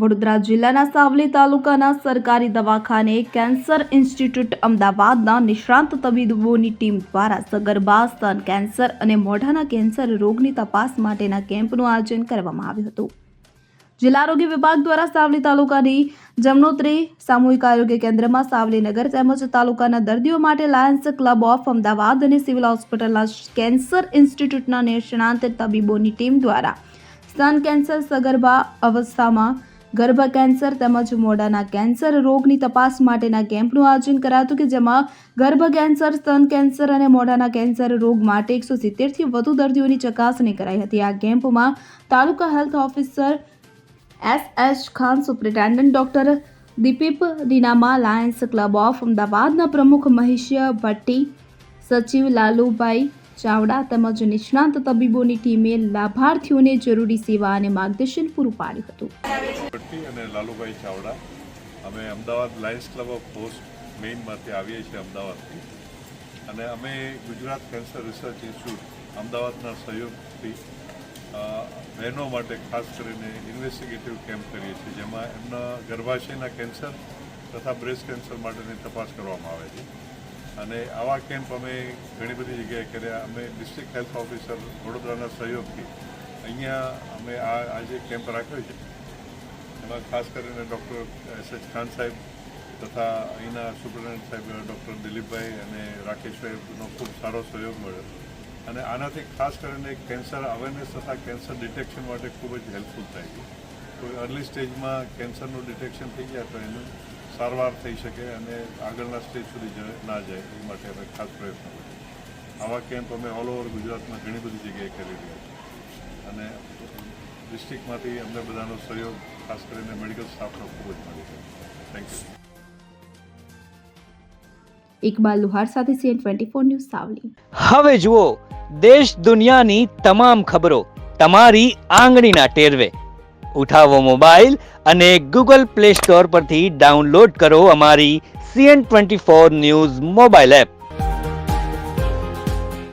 વડોદરા જિલ્લાના સાવલી તાલુકાના સરકારી દવાખાને કેન્સર ઇન્સ્ટિટ્યૂટ અમદાવાદના નિષ્ણાંત તબીબોની ટીમ દ્વારા સગર્ભા સ્તન કેન્સર અને મોઢાના કેન્સર રોગની તપાસ માટેના કેમ્પનું આયોજન કરવામાં આવ્યું હતું। જિલ્લા આરોગ્ય વિભાગ દ્વારા સાવલી તાલુકાની જમનોત્રી સામૂહિક આરોગ્ય કેન્દ્રમાં સાવલી નગર તેમજ તાલુકાના દર્દીઓ માટે લાયન્સ ક્લબ ઓફ અમદાવાદ અને સિવિલ હોસ્પિટલના કેન્સર ઇન્સ્ટિટ્યૂટના નિષ્ણાંત તબીબોની ટીમ દ્વારા સ્તન કેન્સર, સગર્ભા અવસ્થામાં ગર્ભ કેન્સર તેમજ મોઢાના કેન્સર રોગની તપાસ માટેના કેમ્પનું આયોજન કરાયું હતું કે જેમાં ગર્ભ કેન્સર, સ્તન કેન્સર અને મોઢાના કેન્સર રોગ માટે 170 થી વધુ દર્દીઓની ચકાસણી કરાઈ હતી। આ કેમ્પમાં taluka health officer S.H. Khan, superintendent doctor દીપીપ દીનામા, લાયન્સ ક્લબ ઓફ અમદાવાદના પ્રમુખ મહેશ ભટ્ટી, સચિવ લાલુભાઈ ચાવડા તેમજ નિષ્ણાંત તબીબોની ટીમે લાભાર્થીઓને જરૂરી સેવા અને માર્ગદર્શન પૂરું પાડ્યું હતું। ભટ્ટી અને લાલુભાઈ ચાવડા અમે Ahmedabad Lions Club of post મેઇનમાંથી આવીએ છીએ અમદાવાદથી, અને અમે ગુજરાત કેન્સર રિસર્ચ ઇન્સ્ટિટ્યૂટ અમદાવાદના સહયોગથી બહેનો માટે ખાસ કરીને ઇન્વેસ્ટિગેટિવ કેમ્પ કરીએ છીએ, જેમાં એમના ગર્ભાશયના કેન્સર તથા બ્રેસ્ટ કેન્સર માટેની તપાસ કરવામાં આવે છે। અને આવા કેમ્પ અમે ઘણી બધી જગ્યાએ કર્યા। અમે ડિસ્ટ્રિક્ટ હેલ્થ ઓફિસર વડોદરાના સહયોગથી અહીંયા અમે આજે કેમ્પ રાખ્યો છે, એમાં ખાસ કરીને ડૉક્ટર S.H. ખાન સાહેબ તથા અહીંના સુપ્રિન્ટેન્ડન્ટ સાહેબ ડૉક્ટર દિલીપભાઈ અને રાકેશભાઈનો ખૂબ સારો સહયોગ મળ્યો, અને આનાથી ખાસ કરીને કેન્સર અવેરનેસ તથા કેન્સર ડિટેક્શન માટે ખૂબ જ હેલ્પફુલ થાય છે। કોઈ અર્લી સ્ટેજમાં કેન્સરનું ડિટેક્શન થઈ જાય તો એનું સારવાર થઈ શકે અને આગળના સ્ટેજ સુધી ના જાય, એ માટે અમે ખાસ પ્રયત્નો કરીએ। આવા કેમ્પ અમે ઓલ ઓવર ગુજરાતમાં ઘણી બધી જગ્યાએ કરી રહ્યા છીએ, અને ડિસ્ટ્રિક્ટમાંથી અમને બધાનો સહયોગ ખાસ કરીને મેડિકલ સ્ટાફનો ખૂબ જ મળી છે। Thank you. ઇકબાલ લુહાર સાથે CN24 ન્યૂઝ સાવલી। હવે જુઓ દેશ દુનિયાની તમામ ખબરો તમારી આંગળીના ટેરવે। ઉઠાવો મોબાઈલ અને ગૂગલ પ્લે સ્ટોર પરથી ડાઉનલોડ કરો અમારી CN24 ન્યૂઝ મોબાઈલ એપ।